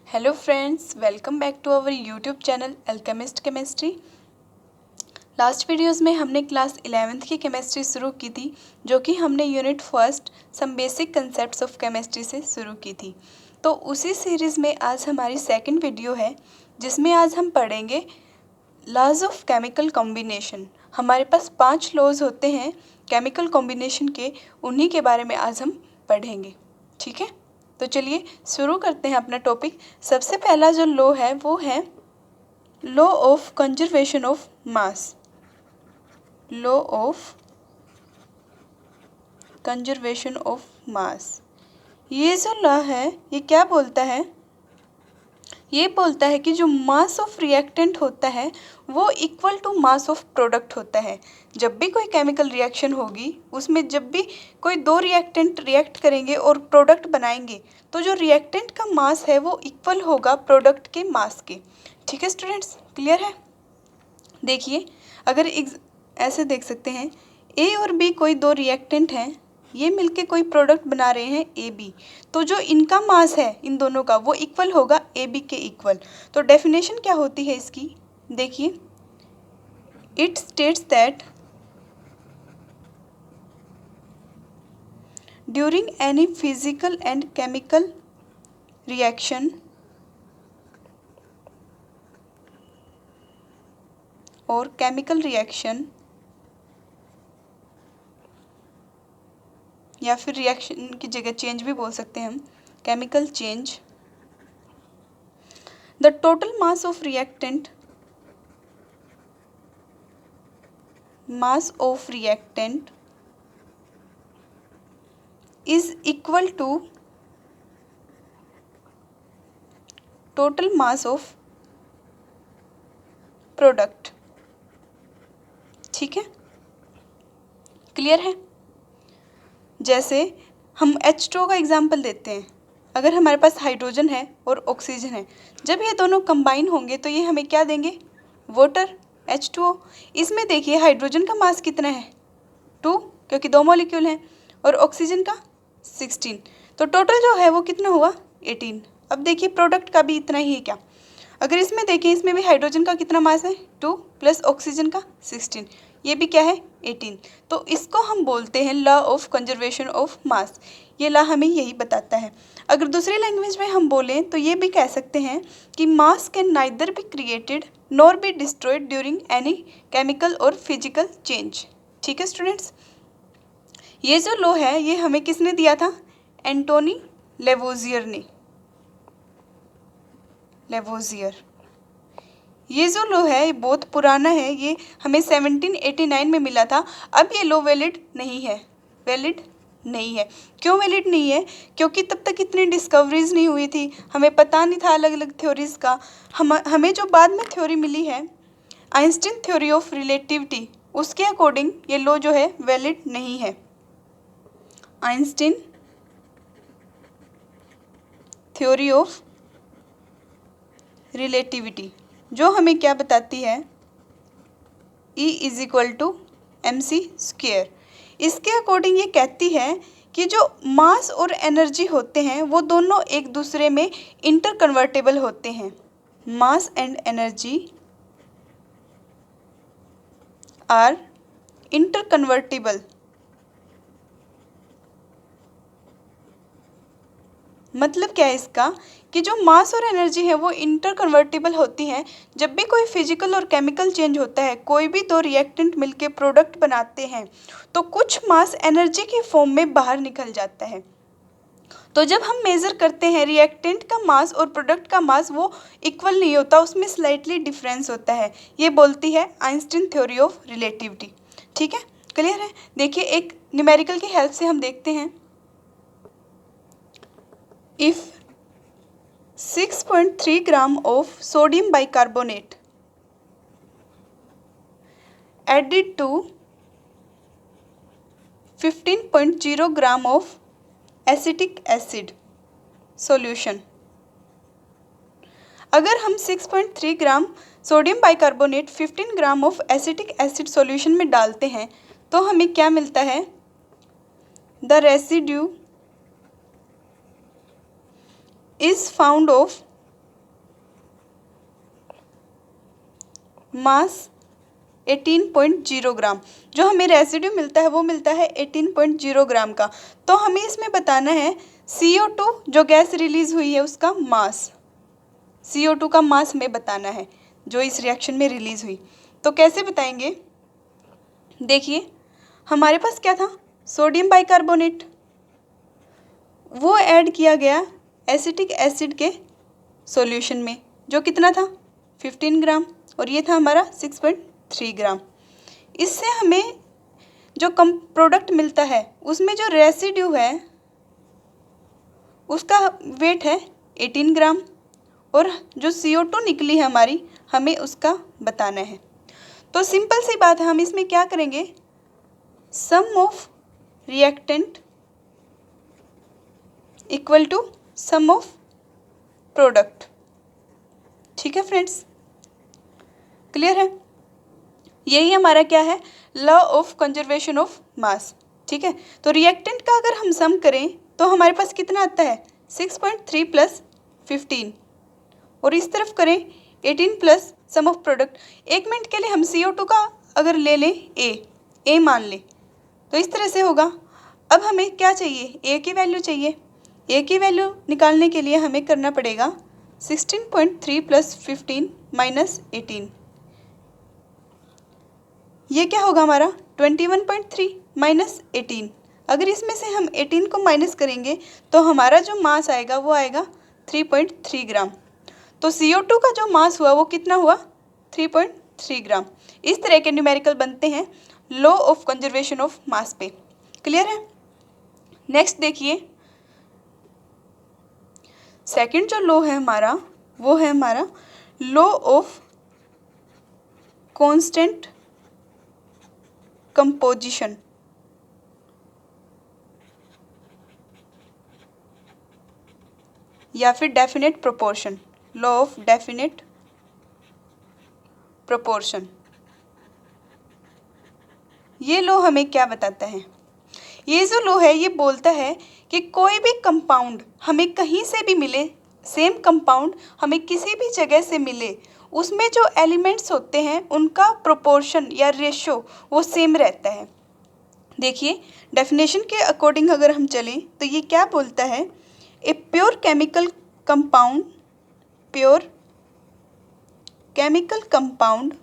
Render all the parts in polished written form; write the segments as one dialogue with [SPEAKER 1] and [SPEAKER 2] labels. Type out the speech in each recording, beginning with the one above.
[SPEAKER 1] Hello friends, welcome back to our YouTube channel Alchemist Chemistry. Last videos में हमने class 11th की chemistry शुरू की थी, जो कि हमने unit first some basic concepts of chemistry से शुरू की थी। तो उसी सीरीज़ में आज हमारी सेकंड वीडियो है, जिसमें आज हम पढ़ेंगे लॉज ऑफ केमिकल कॉम्बिनेशन। हमारे पास 5 लॉज होते हैं केमिकल कॉम्बिनेशन के, उन्हीं के बारे में आज हम पढ़ेंगे। ठीक है, तो चलिए शुरू करते हैं अपना टॉपिक। सबसे पहला जो लॉ है वो है law of conservation of mass. Law of conservation of मास, ये जो लॉ है ये क्या बोलता है? ये बोलता है कि जो मास ऑफ रिएक्टेंट होता है वो equal to mass of product होता है। जब भी कोई केमिकल रिएक्शन होगी, उसमें जब भी कोई दो रिएक्टेंट रिएक्ट करेंगे और प्रोडक्ट बनाएंगे, तो जो रिएक्टेंट का मास है वो इक्वल होगा प्रोडक्ट के मास के। ठीक है स्टूडेंट्स, क्लियर है? देखिए, अगर ऐसे देख सकते हैं, ए और बी कोई दो रिएक्टेंट हैं, ये मिलके कोई प्रोडक्ट बना रहे हैं ए बी, तो जो इनका मास है इन दोनों का वो इक्वल होगा ए बी के इक्वल। तो डेफिनेशन क्या होती है इसकी? देखिए, it states that during any physical and chemical reaction और केमिकल रिएक्शन या फिर रिएक्शन की जगह चेंज भी बोल सकते हैं हम, chemical change, the total mass of reactant is equal to total mass of product। ठीक है, क्लियर है? जैसे हम H2O का एग्जाम्पल देते हैं। अगर हमारे पास हाइड्रोजन है और ऑक्सीजन है, जब ये दोनों कंबाइन होंगे तो ये हमें क्या देंगे? Water, H2O। इसमें देखिए हाइड्रोजन का मास कितना है? 2, क्योंकि 2 मॉलिक्यूल हैं, और ऑक्सीजन का 16, तो टोटल जो है वो कितना हुआ? 18। अब देखिए प्रोडक्ट का भी इतना ही है क्या? अगर इसमें देखें, इसमें भी हाइड्रोजन का कितना मास है? 2 प्लस ऑक्सीजन का 16, ये भी क्या है? 18। तो इसको हम बोलते हैं लॉ ऑफ कंजर्वेशन ऑफ मास। ये लॉ हमें यही बताता है। अगर दूसरी लैंग्वेज में हम बोलें तो ये भी कह सकते हैं कि मास can neither be created nor be destroyed during any chemical और फिजिकल चेंज। ठीक है स्टूडेंट्स, ये जो लॉ है ये हमें किसने दिया था? एंटोनी लेवोजियर ने। लेवोजियर, ये जो लॉ है ये बहुत पुराना है, ये हमें 1789 में मिला था। अब ये लॉ वैलिड नहीं है। वैलिड नहीं है। क्यों वैलिड नहीं है? क्योंकि तब तक इतनी डिस्कवरीज नहीं हुई थी, हमें पता नहीं था अलग अलग थ्योरीज का। हमें जो बाद में थ्योरी मिली है, आइंस्टीन थ्योरी ऑफ रिलेटिविटी, उसके अकॉर्डिंग ये लॉ जो है वैलिड नहीं है। आइंस्टीन थ्योरी ऑफ रिलेटिविटी जो हमें क्या बताती है? E is equal to mc²। इसके अकॉर्डिंग ये कहती है कि जो मास और एनर्जी होते हैं वो दोनों एक दूसरे में इंटरकन्वर्टेबल होते हैं। Mass and energy are interconvertible. मतलब क्या है इसका? कि जो मास और एनर्जी है वो इंटरकन्वर्टेबल होती हैं। जब भी कोई फिजिकल और केमिकल चेंज होता है, कोई भी दो रिएक्टेंट मिलके प्रोडक्ट बनाते हैं, तो कुछ मास एनर्जी की फॉर्म में बाहर निकल जाता है। तो जब हम मेज़र करते हैं रिएक्टेंट का मास और प्रोडक्ट का मास, वो इक्वल नहीं होता, उसमें स्लाइटली डिफरेंस होता है। ये बोलती है आइंस्टीन थ्योरी ऑफ रिलेटिविटी। ठीक है, क्लियर है? देखिए, एक न्यूमेरिकल की हेल्प से हम देखते हैं। If 6.3 gram of sodium bicarbonate added to 15.0 gram of acetic acid solution, अगर हम 6.3 gram sodium bicarbonate 15 gram of acetic acid solution में डालते हैं तो हमें क्या मिलता है? The residue is found of मास 18.0 ग्राम। जो हमें रेसिड्यू मिलता है वो मिलता है 18.0 ग्राम का। तो हमें इसमें बताना है CO2 जो गैस रिलीज हुई है उसका मास, CO2 का मास हमें बताना है जो इस रिएक्शन में रिलीज हुई। तो कैसे बताएंगे? देखिए हमारे पास क्या था, सोडियम बाइकार्बोनेट, वो ऐड किया गया एसिटिक एसिड के सॉल्यूशन में, जो कितना था 15 ग्राम, और ये था हमारा 6.3 ग्राम। इससे हमें जो कम प्रोडक्ट मिलता है उसमें जो रेसिड्यू है उसका वेट है 18 ग्राम, और जो CO2 निकली है हमारी हमें उसका बताना है। तो सिंपल सी बात है, हम इसमें क्या करेंगे, sum of reactant equal to sum of product. ठीक है फ्रेंड्स, क्लियर है? यही हमारा क्या है, law of conservation of mass. ठीक है, तो रिएक्टेंट का अगर हम सम करें तो हमारे पास कितना आता है 6.3 प्लस 15, और इस तरफ करें 18 प्लस सम ऑफ प्रोडक्ट। एक मिनट के लिए हम CO2 का अगर ले लें ए मान लें तो इस तरह से होगा। अब हमें क्या चाहिए, ए की वैल्यू चाहिए। ए की वैल्यू निकालने के लिए हमें करना पड़ेगा 16.3 प्लस 15 माइनस 18, ये क्या होगा हमारा 21.3 माइनस 18। अगर इसमें से हम 18 को माइनस करेंगे तो हमारा जो मास आएगा वो आएगा 3.3 ग्राम। तो CO2 का जो मास हुआ वो कितना हुआ 3.3 ग्राम। इस तरह के न्यूमेरिकल बनते हैं लॉ ऑफ कंजर्वेशन ऑफ मास पे। क्लियर है? नेक्स्ट देखिए, सेकंड जो लॉ है हमारा वो है हमारा लॉ ऑफ कांस्टेंट कंपोजिशन, या फिर definite proportion, law of definite proportion. ये लॉ हमें क्या बताता है, ये जो लॉ है ये बोलता है कि कोई भी कंपाउंड हमें कहीं से भी मिले, सेम कंपाउंड हमें किसी भी जगह से मिले, उसमें जो एलिमेंट्स होते हैं उनका प्रोपोर्शन या रेशो वो सेम रहता है। देखिए डेफिनेशन के अकॉर्डिंग अगर हम चलें तो ये क्या बोलता है, a pure chemical compound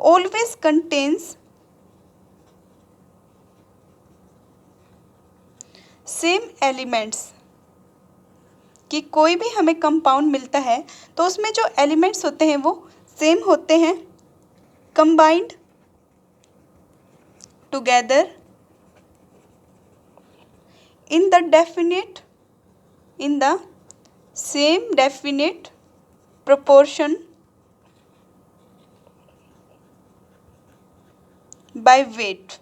[SPEAKER 1] always contains same elements, कि कोई भी हमें कंपाउंड मिलता है तो उसमें जो एलिमेंट्स होते हैं वो सेम होते हैं, combined together in the same definite proportion by weight,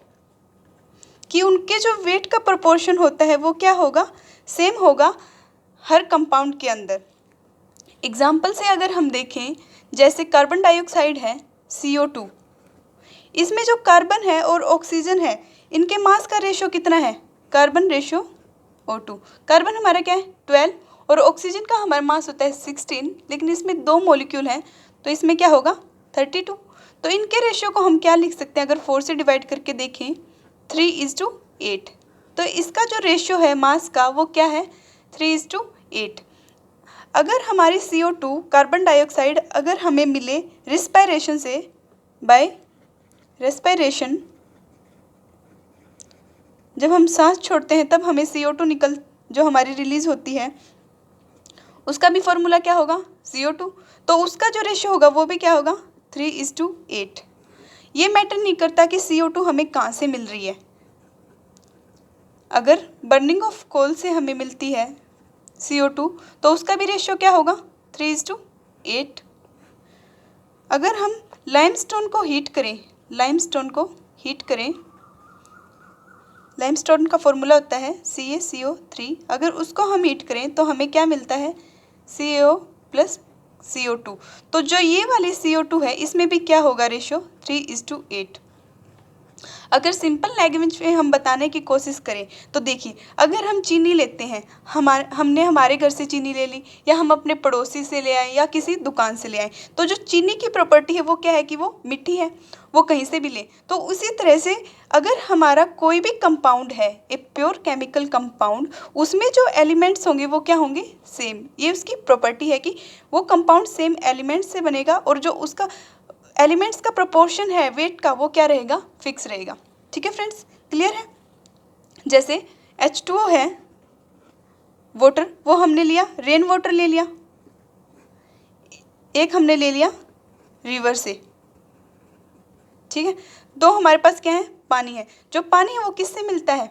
[SPEAKER 1] कि उनके जो वेट का प्रोपोर्शन होता है वो क्या होगा, सेम होगा हर कंपाउंड के अंदर। एग्जाम्पल से अगर हम देखें, जैसे कार्बन डाइऑक्साइड है CO2, इसमें जो कार्बन है और ऑक्सीजन है इनके मास का रेशो कितना है, कार्बन रेशो O2। कार्बन हमारा क्या है 12 और ऑक्सीजन का हमारा मास होता है 16, लेकिन इसमें 2 मॉलिक्यूल हैं तो इसमें क्या होगा 32। तो इनके रेशियो को हम क्या लिख सकते हैं, अगर 4 से डिवाइड करके देखें 3:8। तो इसका जो रेशियो है मास का वो क्या है 3:8। अगर हमारी CO2 कार्बन डाइऑक्साइड अगर हमें मिले रिस्पायरेशन से, बाय रेस्पायरेशन, जब हम सांस छोड़ते हैं तब हमें CO2 जो हमारी रिलीज होती है उसका भी फॉर्मूला क्या होगा CO2, तो उसका जो रेशियो होगा वो भी क्या होगा 3:8। ये मैटर नहीं करता कि CO2 हमें कहाँ से मिल रही है, अगर बर्निंग ऑफ कोल से हमें मिलती है CO2 तो उसका भी रेशियो क्या होगा 3:8। अगर हम लाइमस्टोन को हीट करें, लाइमस्टोन का फॉर्मूला होता है CaCO3, अगर उसको हम हीट करें तो हमें क्या मिलता है CaO प्लस CO2। तो जो ये वाली CO2 है इसमें भी क्या होगा रेशियो 3:8। अगर सिंपल लैंग्वेज में हम बताने की कोशिश करें तो देखिए, अगर हम चीनी लेते हैं, हमने हमारे घर से चीनी ले ली या हम अपने पड़ोसी से ले आए या किसी दुकान से ले आए, तो जो चीनी की प्रॉपर्टी है वो क्या है कि वो मीठी है, वो कहीं से भी ले। तो उसी तरह से अगर हमारा कोई भी कंपाउंड है, ए प्योर केमिकल कंपाउंड, उसमें जो एलिमेंट्स होंगे वो क्या होंगे, सेम। ये उसकी प्रॉपर्टी है कि वो कंपाउंड सेम एलिमेंट्स से बनेगा और जो उसका एलिमेंट्स का प्रोपोर्शन है वेट का वो क्या रहेगा, फिक्स रहेगा। ठीक है फ्रेंड्स, क्लियर है। जैसे H2O है, वाटर, वो हमने लिया, रेन वाटर ले लिया, एक हमने ले लिया रिवर से। ठीक है, दो हमारे पास क्या है, पानी है। जो पानी है वो किससे मिलता है,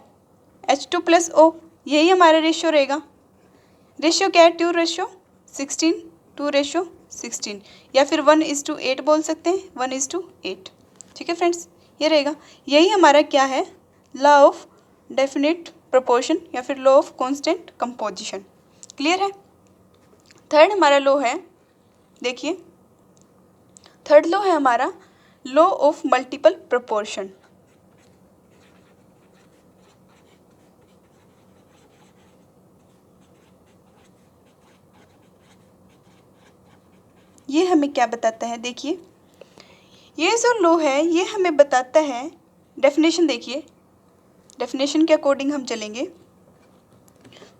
[SPEAKER 1] H2+O, यही हमारा रेशियो रहेगा। रेशियो क्या है, 2:16, 2:16, या फिर 1:8 बोल सकते हैं, 1:8। ठीक है फ्रेंड्स, ये रहेगा। यही हमारा क्या है, लॉ ऑफ डेफिनेट प्रोपोर्शन या फिर law of constant composition. Clear है। थर्ड हमारा लॉ है, देखिए थर्ड लॉ है हमारा लॉ ऑफ मल्टीपल प्रोपोर्शन। ये हमें क्या बताता है, देखिए ये जो लॉ है ये हमें बताता है, डेफिनेशन देखिए, डेफिनेशन के अकॉर्डिंग हम चलेंगे।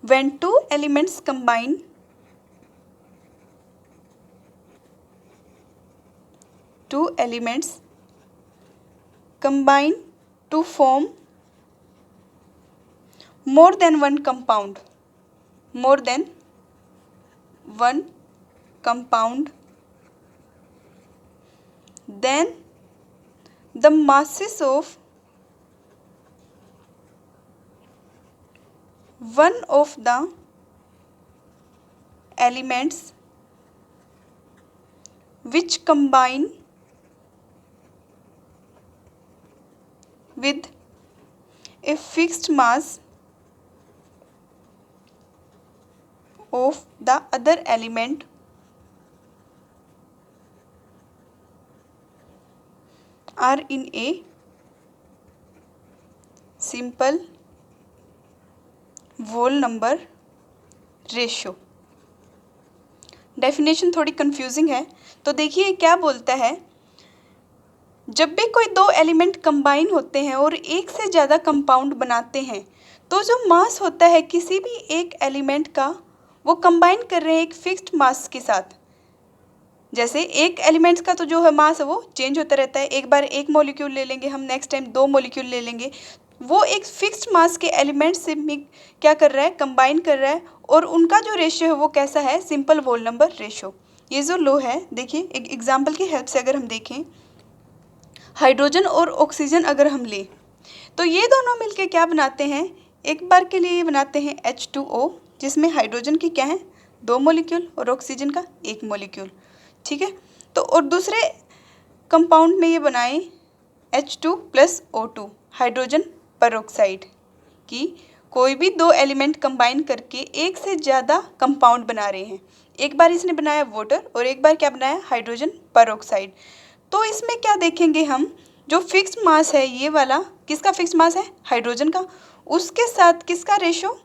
[SPEAKER 1] When two elements combine, two elements combine to form more than one compound, more than one compound, then the masses of one of the elements which combine with a fixed mass of the other element are in a simple whole number ratio। Definition थोड़ी confusing है, तो देखिए क्या बोलता है, जब भी कोई दो एलिमेंट कंबाइन होते हैं और एक से ज़्यादा कंपाउंड बनाते हैं, तो जो मास होता है किसी भी एक एलिमेंट का, वो कंबाइन कर रहे हैं एक फिक्स्ड मास के साथ। जैसे एक एलिमेंट्स का तो जो है मास है वो चेंज होता रहता है, एक बार एक मॉलिक्यूल ले लेंगे हम, नेक्स्ट टाइम दो मॉलिक्यूल ले लेंगे, वो एक फिक्स्ड मास के एलिमेंट्स से क्या कर रहा है, कंबाइन कर रहा है, और उनका जो रेशियो है वो कैसा है, सिंपल होल नंबर रेशियो। ये जो लो है, देखिए एक एग्जाम्पल की हेल्प से अगर हम देखें, हाइड्रोजन और ऑक्सीजन अगर हम लें, तो ये दोनों मिलके क्या बनाते हैं, एक बार के लिए ये बनाते हैं H2O, जिसमें हाइड्रोजन की क्या है, 2 मॉलिक्यूल और ऑक्सीजन का 1 मॉलिक्यूल। ठीक है, तो और दूसरे कंपाउंड में ये बनाएं H2+O2, हाइड्रोजन परऑक्साइड की कोई भी दो एलिमेंट कंबाइन करके एक से ज़्यादा कंपाउंड बना रहे हैं। एक बार इसने बनाया वाटर और एक बार क्या बनाया, हाइड्रोजन परऑक्साइड। तो इसमें क्या देखेंगे हम, जो फिक्स्ड मास है ये वाला, किसका फिक्स्ड मास है, हाइड्रोजन का, उसके साथ किसका रेशो,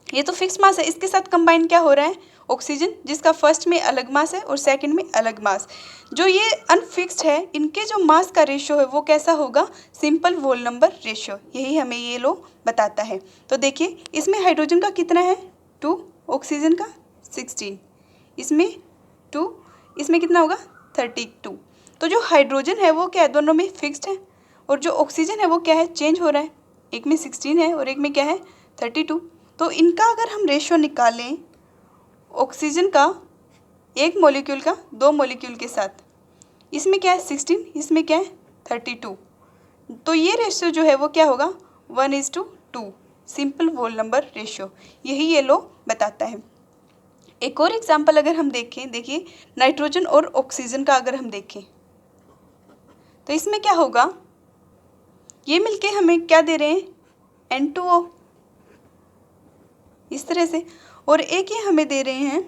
[SPEAKER 1] ये तो फिक्स्ड मास है, इसके साथ कंबाइन क्या हो रहा है, ऑक्सीजन, जिसका फर्स्ट में अलग मास है और सेकंड में अलग मास। जो ये अनफिक्स्ड है, इनके जो मास का रेशियो है वो कैसा होगा, सिंपल होल नंबर रेशियो। यही हमें ये लो बताता है। तो देखिए इसमें हाइड्रोजन का कितना है 2, ऑक्सीजन का 16, इसमें 2, इसमें कितना होगा 32। तो जो हाइड्रोजन है वो क्या है, दोनों में फिक्स्ड है, और जो ऑक्सीजन है वो क्या है, चेंज हो रहा है, एक में 16 है और एक में क्या है 32। तो इनका अगर हम रेशियो निकालें, ऑक्सीजन का एक मॉलिक्यूल का 2 मॉलिक्यूल के साथ, इसमें क्या है 16, इसमें क्या है 32, तो ये रेशियो जो है वो क्या होगा 1:2, सिंपल होल नंबर रेशियो। यही ये लो बताता है। एक और एग्जांपल अगर हम देखें, देखिए नाइट्रोजन और ऑक्सीजन का अगर हम देखें, तो इसमें क्या होगा, ये मिलके हमें क्या दे रहे हैं N2O, इस तरह से, और एक ये हमें दे रहे हैं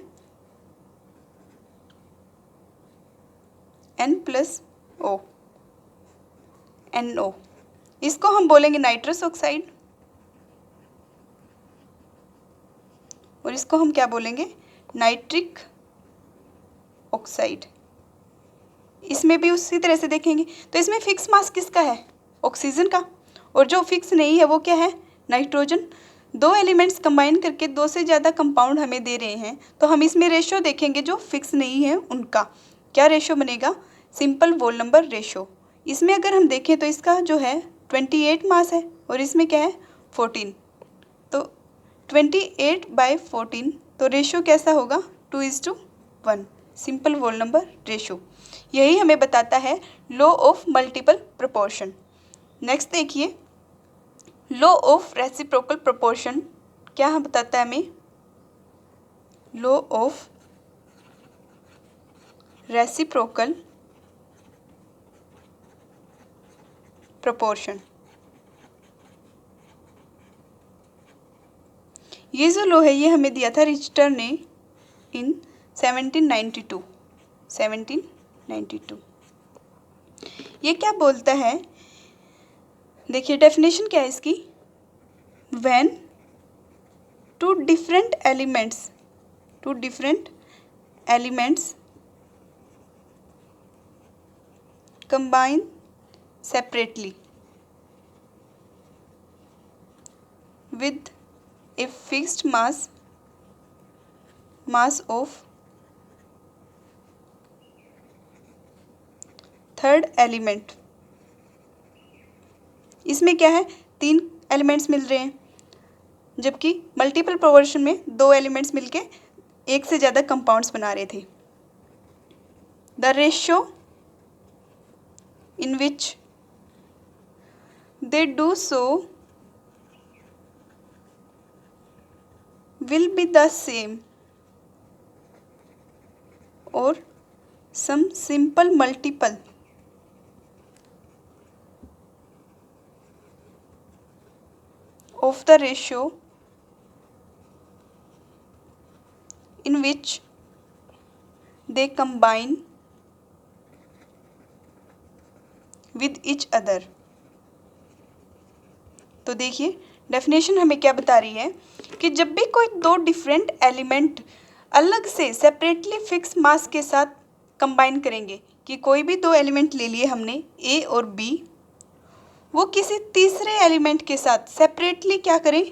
[SPEAKER 1] N+O, NO। इसको हम बोलेंगे नाइट्रस ऑक्साइड, और इसको हम क्या बोलेंगे, नाइट्रिक ऑक्साइड। इसमें भी उसी तरह से देखेंगे। तो इसमें फिक्स मास किसका है, ऑक्सीजन का, और जो फिक्स नहीं है वो क्या है, नाइट्रोजन। दो एलिमेंट्स कंबाइन करके दो से ज़्यादा कंपाउंड हमें दे रहे हैं, तो हम इसमें रेशो देखेंगे जो फिक्स नहीं है उनका। क्या रेशो बनेगा, सिंपल वोल नंबर रेशो। इसमें अगर हम देखें तो इसका जो है 28 मास है और इसमें क्या है 14, तो 28/14, तो रेशो कैसा होगा 2:1, सिंपल वोल नंबर रेशो। यही हमें बताता है law of multiple proportion. Next देखिए, लॉ ऑफ रेसिप्रोकल प्रोपोर्शन क्या हम बताता है हमें, लॉ ऑफ रेसिप्रोकल प्रोपोर्शन। ये जो लॉ है ये हमें दिया था रिचटर ने इन 1792। ये क्या बोलता है, देखिए डेफिनेशन क्या है इसकी, when two different elements combine separately with a fixed mass of third element. इसमें क्या है, 3 एलिमेंट्स मिल रहे हैं, जबकि मल्टीपल प्रोपोर्शन में 2 एलिमेंट्स मिलके एक से ज़्यादा कंपाउंड्स बना रहे थे। The ratio in which they do so will be the same or some simple multiple of the ratio in which they combine with each other। तो देखिए डेफिनेशन हमें क्या बता रही है कि जब भी कोई 2 डिफरेंट एलिमेंट अलग से सेपरेटली फिक्स मास के साथ कंबाइन करेंगे, कि कोई भी 2 एलिमेंट ले लिए हमने ए और बी, वो किसी तीसरे एलिमेंट के साथ सेपरेटली क्या करें,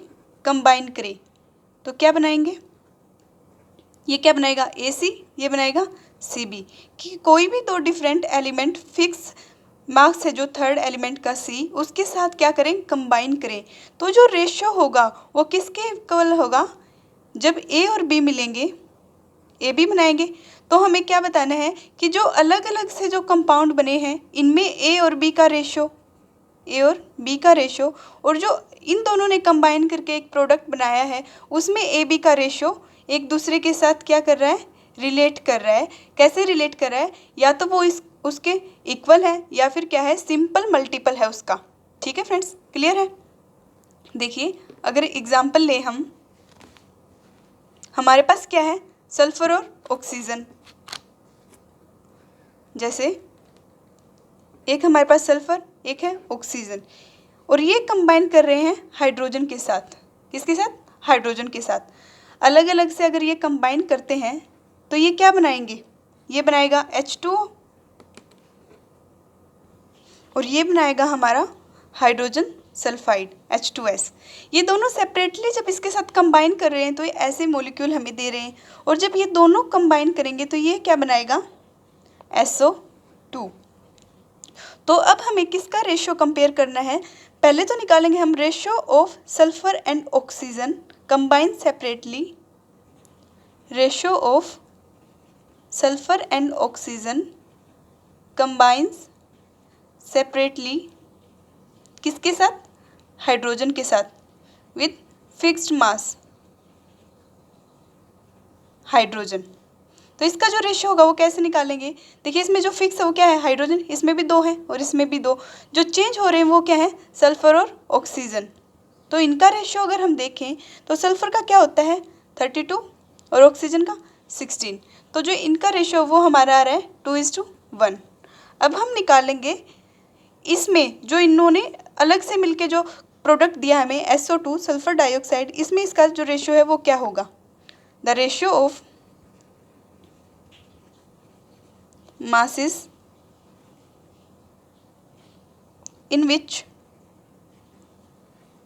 [SPEAKER 1] कंबाइन करें, तो क्या बनाएंगे, ये क्या बनाएगा AC, ये बनाएगा CB। कि कोई भी 2 डिफरेंट एलिमेंट फिक्स मास है जो थर्ड एलिमेंट का C, उसके साथ क्या करें, कंबाइन करें, तो जो रेशियो होगा वो किसके इक्वल होगा, जब A और B मिलेंगे AB बनाएंगे, तो हमें क्या बताना है कि जो अलग अलग से जो कंपाउंड बने हैं इनमें A और B का रेशियो, और जो इन दोनों ने कंबाइन करके एक प्रोडक्ट बनाया है उसमें AB का रेशियो एक दूसरे के साथ क्या कर रहा है, रिलेट कर रहा है। कैसे रिलेट कर रहा है, या तो वो उसके इक्वल है या फिर क्या है, सिंपल मल्टीपल है उसका। ठीक है फ्रेंड्स, क्लियर है। देखिए अगर एग्जाम्पल ले हम, हमारे पास क्या है, सल्फर और ऑक्सीजन। जैसे एक हमारे पास सल्फर, एक है ऑक्सीजन, और ये कंबाइन कर रहे हैं हाइड्रोजन के साथ। किसके साथ, हाइड्रोजन के साथ। अलग अलग से अगर ये कंबाइन करते हैं तो ये क्या बनाएंगे, ये बनाएगा H2O और ये बनाएगा हमारा हाइड्रोजन सल्फाइड H2S। ये दोनों सेपरेटली जब इसके साथ कंबाइन कर रहे हैं तो ये ऐसे मॉलिक्यूल हमें दे रहे हैं, और जब ये दोनों कंबाइन करेंगे तो ये क्या बनाएगा, SO2। तो अब हमें किसका रेशियो कंपेयर करना है, पहले तो निकालेंगे हम ratio of sulphur and oxygen combine separately, ratio of sulphur and oxygen combines separately, किसके साथ, हाइड्रोजन के साथ, विद फिक्स्ड मास हाइड्रोजन। तो इसका जो रेशियो होगा वो कैसे निकालेंगे, देखिए इसमें जो फिक्स है वो क्या है, हाइड्रोजन, इसमें भी 2 है और इसमें भी 2, जो चेंज हो रहे हैं वो क्या है, सल्फर और ऑक्सीजन। तो इनका रेशियो अगर हम देखें तो सल्फर का क्या होता है 32 और ऑक्सीजन का 16, तो जो इनका रेशियो वो हमारा आ रहा है 2:1। अब हम निकालेंगे इसमें जो इन्होंने अलग से मिलके जो प्रोडक्ट दिया हमें SO2 सल्फर डाइऑक्साइड, इसमें इसका जो रेशियो है वो क्या होगा? The ratio of masses in which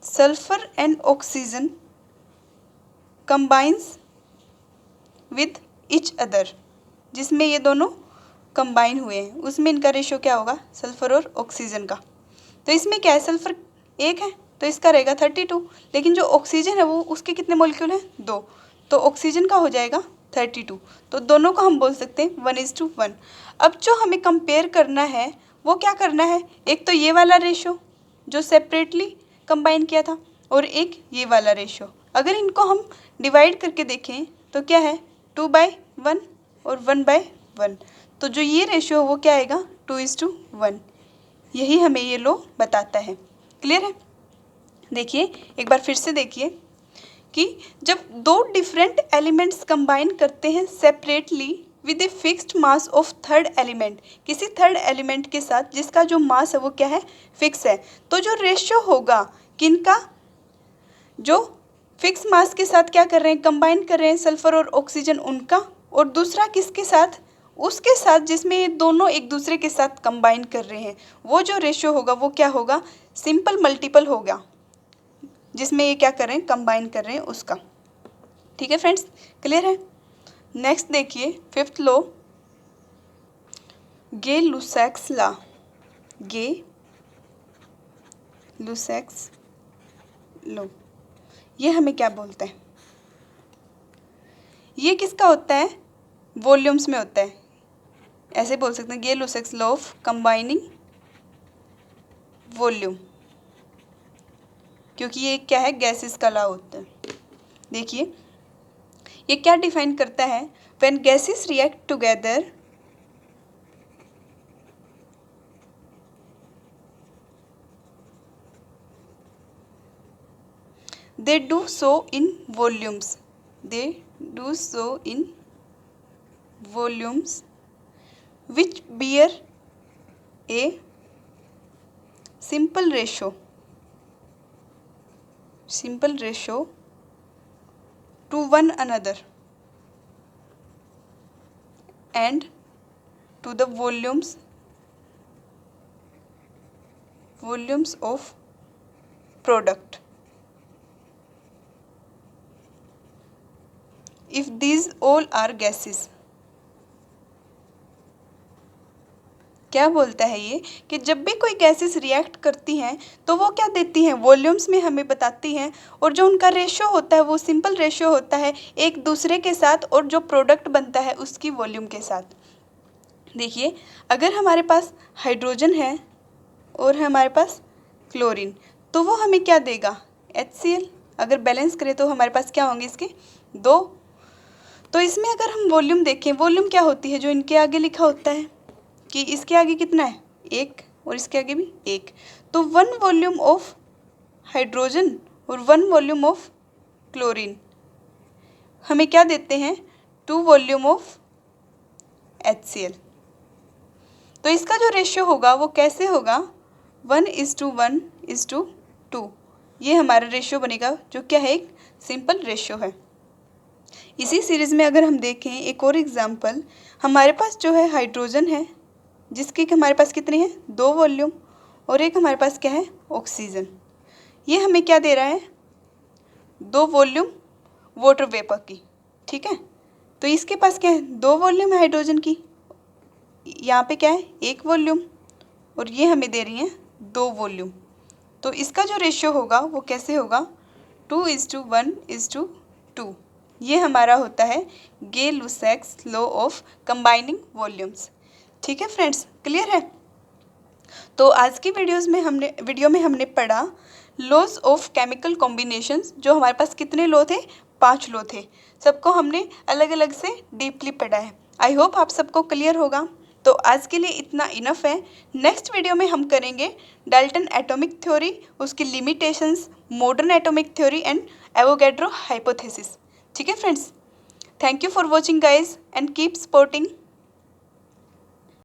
[SPEAKER 1] sulfur and oxygen combines with each other, जिसमें ये दोनों कंबाइन हुए हैं उसमें इनका रेशियो क्या होगा? सल्फर और ऑक्सीजन का। तो इसमें क्या है? सल्फर 1 है तो इसका रहेगा 32, लेकिन जो ऑक्सीजन है वो उसके कितने मॉलिक्यूल हैं? 2, तो ऑक्सीजन का हो जाएगा 32। तो दोनों को हम बोल सकते हैं 1:1। अब जो हमें कंपेयर करना है वो क्या करना है? एक तो ये वाला रेशियो जो सेपरेटली कंबाइन किया था और एक ये वाला रेशियो। अगर इनको हम डिवाइड करके देखें तो क्या है? 2/1 और 1/1। तो जो ये रेशियो वो क्या आएगा? 2:1। यही हमें ये लॉ बताता है। क्लियर है? देखिए एक बार फिर से देखिए कि जब दो डिफरेंट एलिमेंट्स कंबाइन करते हैं separately with a fixed mass of third element, किसी थर्ड एलिमेंट के साथ जिसका जो मास है वो क्या है? फिक्स है, तो जो रेशियो होगा किनका? जो फिक्स मास के साथ क्या कर रहे हैं? कंबाइन कर रहे हैं सल्फर और ऑक्सीजन उनका, और दूसरा किसके साथ? उसके साथ जिसमें ये दोनों एक दूसरे के साथ कंबाइन कर रहे हैं। वो जो रेशियो होगा वो क्या होगा? सिंपल मल्टीपल होगा, जिसमें ये क्या कर रहे हैं? कंबाइन कर रहे हैं उसका। ठीक है फ्रेंड्स, क्लियर है? नेक्स्ट देखिए 5th law, Gay-Lussac's law. Gay-Lussac's law ये हमें क्या बोलता है? ये किसका होता है? वॉल्यूम्स में होता है। ऐसे बोल सकते हैं Gay-Lussac's law of combining volume, क्योंकि ये क्या है? गैसेस का लॉ होता है। देखिए ये क्या डिफाइन करता है? When gases react together they do so in volumes which bear a simple ratio to one another and to the volumes of product if these all are gases। क्या बोलता है ये कि जब भी कोई गैसेस रिएक्ट करती हैं तो वो क्या देती हैं? वॉल्यूम्स में हमें बताती हैं, और जो उनका रेशियो होता है वो सिंपल रेशियो होता है एक दूसरे के साथ, और जो प्रोडक्ट बनता है उसकी वॉल्यूम के साथ। देखिए अगर हमारे पास हाइड्रोजन है और हमारे पास क्लोरीन, तो वो हमें क्या देगा? HCl। अगर बैलेंस करें तो हमारे पास क्या होंगे? इसके 2। तो इसमें अगर हम वॉल्यूम देखें, वॉल्यूम क्या होती है? जो इनके आगे लिखा होता है कि इसके आगे कितना है? 1, और इसके आगे भी 1। तो 1 वॉल्यूम ऑफ हाइड्रोजन और 1 वॉल्यूम ऑफ क्लोरीन हमें क्या देते हैं? 2 वॉल्यूम ऑफ HCl। तो इसका जो रेशियो होगा वो कैसे होगा? 1:1:2। ये हमारा रेशियो बनेगा, जो क्या है? एक सिंपल रेशियो है। इसी सीरीज़ में अगर हम देखें एक और एग्जांपल, हमारे पास जो है हाइड्रोजन है जिसके हमारे पास कितने हैं? 2 वॉल्यूम, और एक हमारे पास क्या है? ऑक्सीजन। ये हमें क्या दे रहा है? 2 वॉल्यूम वाटर वेपर की। ठीक है, तो इसके पास क्या है? 2 वॉल्यूम है हाइड्रोजन की, यहाँ पे क्या है? 1 वॉल्यूम, और ये हमें दे रही हैं 2 वॉल्यूम। तो इसका जो रेशियो होगा वो कैसे होगा? 2:1:2। ये हमारा होता है Gay-Lussac's law of combining volumes. ठीक है फ्रेंड्स, क्लियर है? तो आज की वीडियो में हमने पढ़ा लॉज ऑफ केमिकल कॉम्बिनेशंस। जो हमारे पास कितने लॉ थे? 5 लॉ थे। सबको हमने अलग अलग से डीपली पढ़ा है। आई होप आप सबको क्लियर होगा। तो आज के लिए इतना इनफ है। नेक्स्ट वीडियो में हम करेंगे डाल्टन एटॉमिक थ्योरी, उसकी limitations, modern atomic theory and Avogadro hypothesis. ठीक है friends, thank you for watching guys and keep supporting